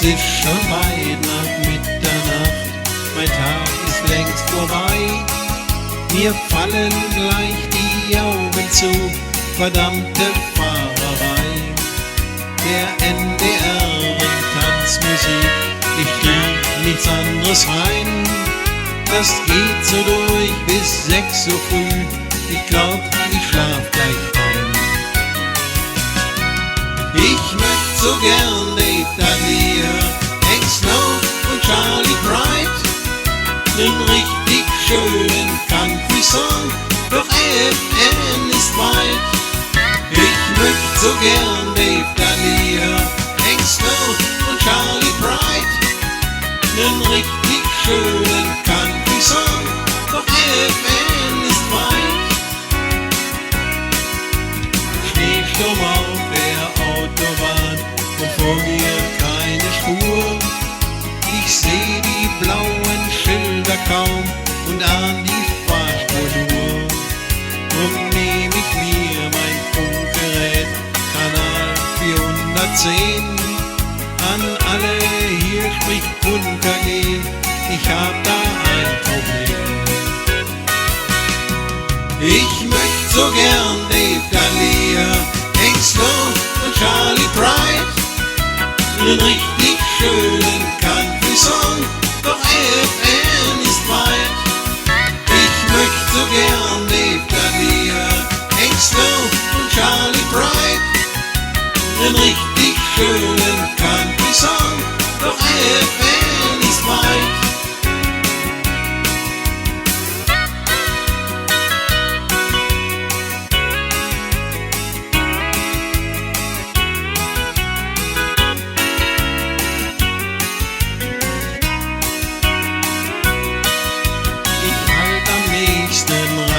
Es ist schon weit nach Mitternacht, mein Tag ist längst vorbei. Mir fallen gleich die Augen zu, verdammte Fahrerei. Der NDR bringt Tanzmusik, ich krieg nichts anderes rein. Das geht so durch bis 6 Uhr früh, ich glaub, ich schlaf gleich ein. Ich möcht so gern Dave Dudley, Hank Snow und Charlie Bright, nen richtig schönen Country-Song, doch FM ist weit. Ich möcht so gern Dave Dudley, Hank Snow und Charlie Bright, nen richtig schönen Country-Song, doch FM ist weit. Schneesturm auf der Autobahn und vor mir keine Spur. Ich seh die blauen Schilder kaum und ahn die Fahrspur nur. Drum nehm ich mir mein Funkgerät, Kanal 410. An alle, hier spricht Kunter G, ich hab da ein Problem. Ich möcht so gern Dave Dudley, Hank Snow und Charlie Bright, nen richtig schönen Country-Song, doch FM ist weit. Ich möcht so gern Dave Dudley, Hank Snow und Charlie Bright, nen richtig schönen Country-Song, doch FM ist weit.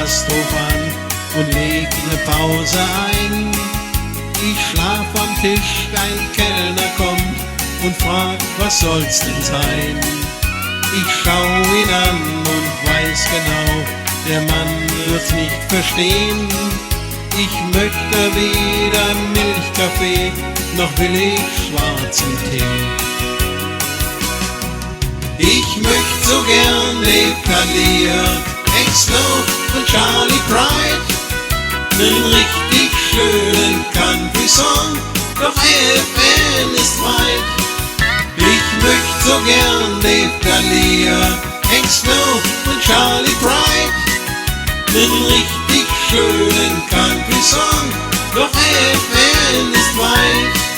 Rasthof an und leg ne Pause ein. Ich schlaf am Tisch, ein Kellner kommt und fragt, was soll's denn sein? Ich schau ihn an und weiß genau, der Mann wird's nicht verstehen. Ich möchte weder Milchkaffee, noch will ich schwarzen Tee. Ich möcht so gern Dave Dudley, Hank Snow und Charlie Bright, nen richtig schönen Country-Song, doch FM ist weit. Ich möcht so gern Dave Dudley, Hank Snow und Charlie Bright, nen richtig schönen Country-Song, doch FM ist weit.